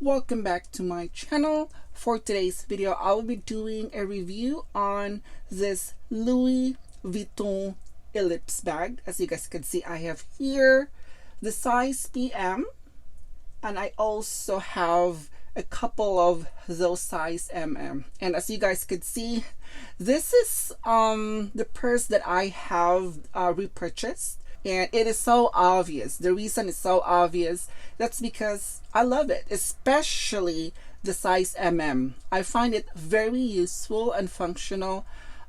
Welcome back to my channel. For today's video, I will be doing a review on this Louis Vuitton Ellipse bag. As you guys can see, I have here the size PM, and I also have a couple of those size MM. And as you guys could see, this is the purse that I have repurchased. And it is so obvious. The reason is so obvious. That's because I love it, especially the size MM. I find it very useful and functional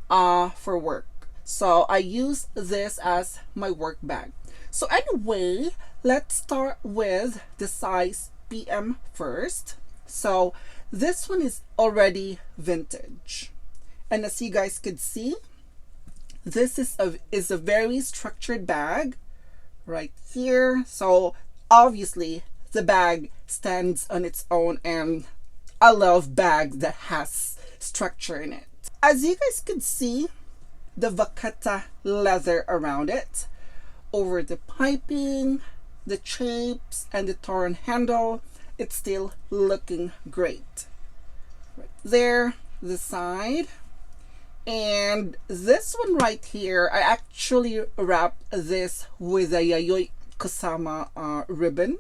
for work. So I use this as my work bag. So anyway, let's start with the size PM first. So this one is already vintage. And as you guys could see, this is a very structured bag right here. So obviously the bag stands on its own, and I love bags that has structure in it. As you guys can see, the vacata leather around it, over the piping, the shapes, and the torn handle, it's still looking great. Right there, the side. And this one right here, I actually wrapped this with a Yayoi Kusama ribbon.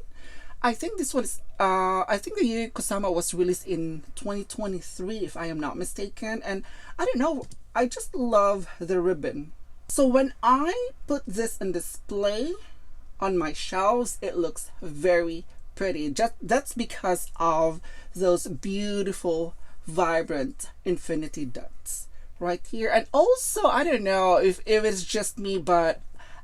I think this one is, I think the Yayoi Kusama was released in 2023, if I am not mistaken. And I don't know, I just love the ribbon. So when I put this on display on my shelves, it looks very pretty. That's because of those beautiful, vibrant infinity dots right here. And also, I don't know if it's just me, but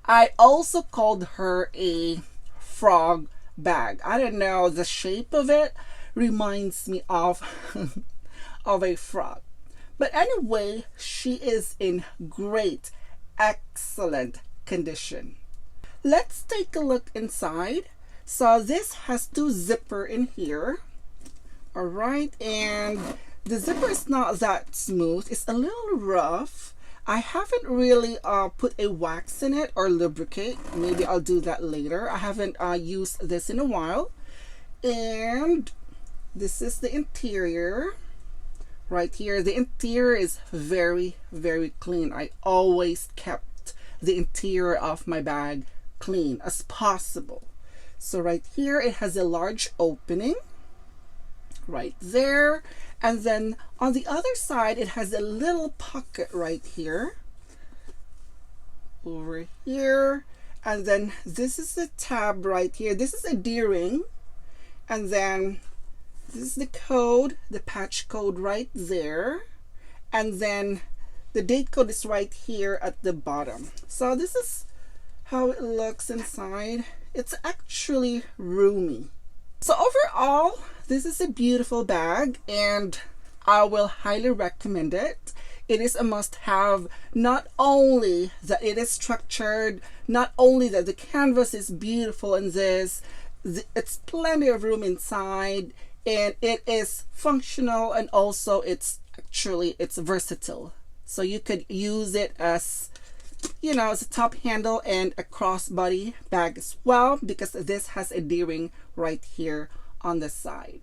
I also called her a frog bag. I don't know, the shape of it reminds me of of a frog. But anyway, she is in great, excellent condition. Let's take a look inside. So this has two zipper in here. All right, and the zipper is not that smooth. It's a little rough. I haven't really put a wax in it or lubricate. Maybe I'll do that later. I haven't used this in a while. And this is the interior right here. The interior is very, very clean. I always kept the interior of my bag clean as possible. So right here, it has a large opening right there, and then on the other side it has a little pocket right here, over here, and then this is the tab right here. This is a D-ring, and then this is the code, the patch code right there, and then the date code is right here at the bottom. So this is how it looks inside. It's actually roomy. So overall, this is a beautiful bag, and I will highly recommend it. It is a must-have. Not only that it is structured, not only that the canvas is beautiful in this, it's plenty of room inside, and it is functional, and also it's versatile. So you could use it as, you know, as a top handle and a crossbody bag as well, because this has a D-ring right here on the side.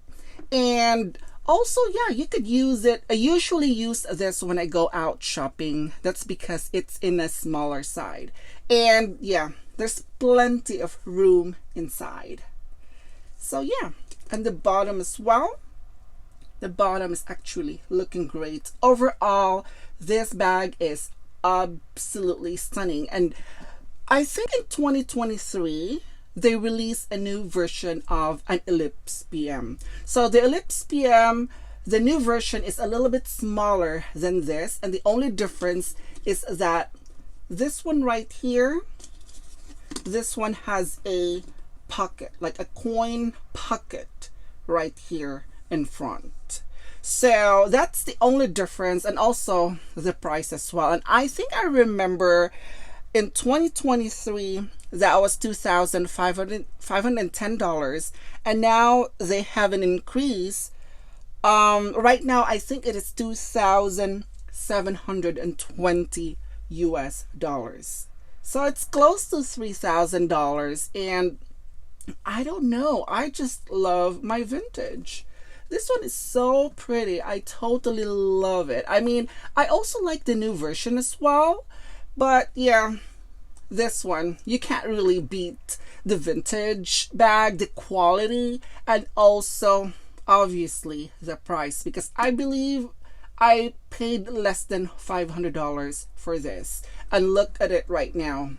And also, yeah, you could use it. I usually use this when I go out shopping. That's because it's in a smaller side. And yeah, there's plenty of room inside. So yeah, and the bottom as well. The bottom is actually looking great. Overall, this bag is absolutely stunning. And I think in 2023 they released a new version of an Ellipse PM. So the Ellipse PM, the new version, is a little bit smaller than this, and the only difference is that this one right here, this one has a pocket, like a coin pocket right here in front. So that's the only difference, and also the price as well. And I think I remember in 2023 that was $2,510, and now they have an increase. Right now I think it is $2,720 US. So it's close to $3,000, and I don't know. I just love my vintage. This one is so pretty. I totally love it. I mean, I also like the new version as well. But yeah, this one, you can't really beat the vintage bag, the quality, and also obviously the price, because I believe I paid less than $500 for this. And look at it right now.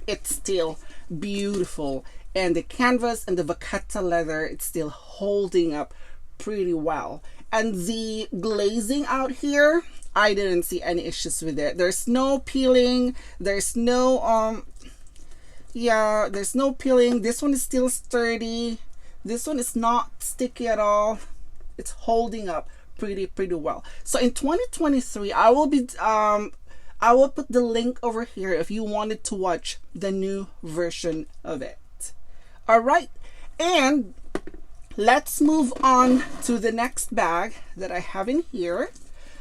It's still beautiful, and the canvas and the vacata leather, it's still holding up pretty well. And the glazing out here, I didn't see any issues with it. There's no peeling, there's no yeah, there's no peeling. This one is still sturdy. This one is not sticky at all. It's holding up pretty well. So in 2023, I will put the link over here if you wanted to watch the new version of it. All right, and let's move on to the next bag that I have in here.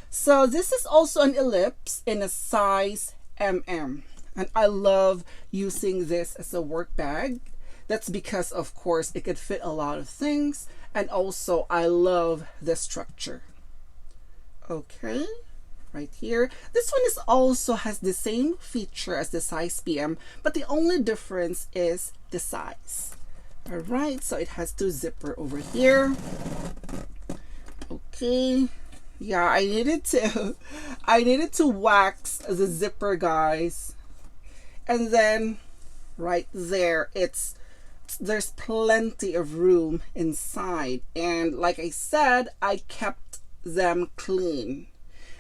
So this is also an Ellipse in a size MM, and I love using this as a work bag. That's because, of course, it could fit a lot of things, and also I love the structure. Okay, right here. This one is also has the same feature as the size PM, but the only difference is the size. All right, so it has two zipper over here. Okay, yeah, I needed to wax the zipper, guys. And then right there, there's plenty of room inside, and like I said, I kept them clean,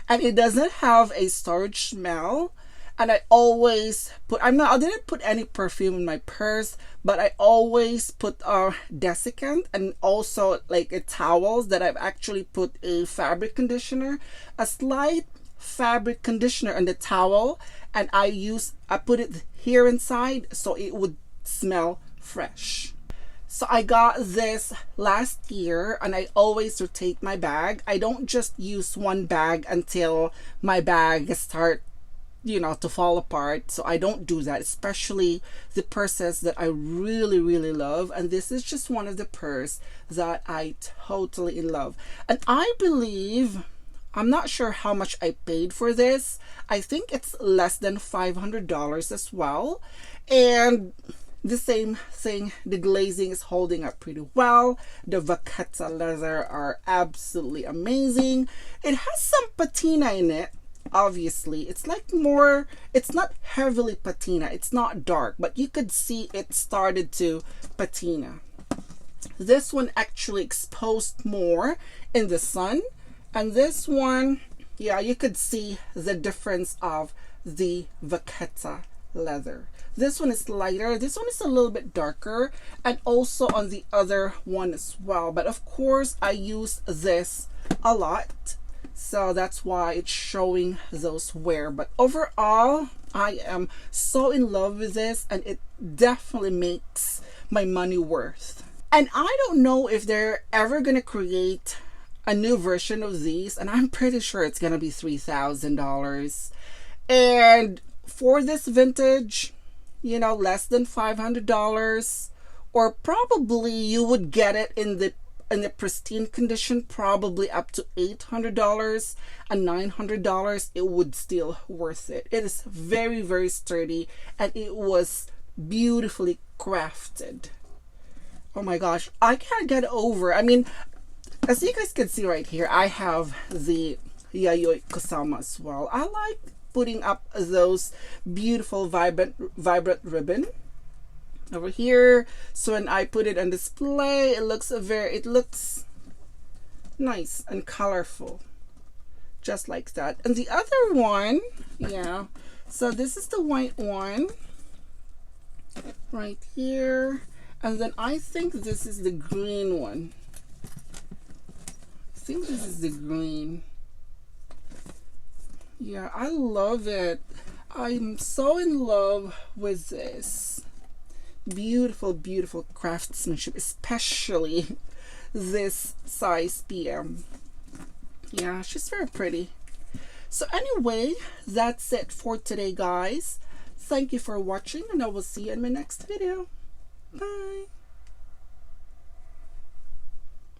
and it doesn't have a storage smell. And I always put, I didn't put any perfume in my purse, but I always put desiccant, and also like a towels that I've actually put a fabric conditioner, a slight fabric conditioner on the towel, and I put it here inside so it would smell fresh. So I got this last year, and I always rotate my bag. I don't just use one bag until my bag start, you know, to fall apart. So I don't do that, especially the purses that I really love. And this is just one of the purses that I totally in love. And I believe, I'm not sure how much I paid for this. I think it's less than $500 as well. And the same thing, the glazing is holding up pretty well. The vacata leather are absolutely amazing. It has some patina in it. Obviously, it's like more, it's not heavily patina, it's not dark, but you could see it started to patina. This one actually exposed more in the sun, and this one, yeah, you could see the difference of the vacata leather. This one is lighter, this one is a little bit darker, and also on the other one as well. But of course, I use this a lot, so that's why it's showing those wear. But overall, I am so in love with this, and it definitely makes my money worth. And I don't know if they're ever gonna create a new version of these, and I'm pretty sure it's gonna be $3,000. And for this vintage, you know, less than $500, or probably you would get it in the pristine condition, probably up to $800 and $900. It would still worth it. It is very sturdy, and it was beautifully crafted. Oh my gosh, I can't get over. I mean, as you guys can see right here, I have the Yayoi Kusama as well. I like putting up those beautiful vibrant ribbon over here. So when I put it on display, it looks nice and colorful, just like that. And the other one, yeah, so this is the white one right here, and then I think this is the green one. I think this is the green. Yeah, I love it. I'm so in love with this. Beautiful craftsmanship, especially this size PM. Yeah, she's very pretty. So anyway, that's it for today, guys. Thank you for watching, and I will see you in my next video. Bye.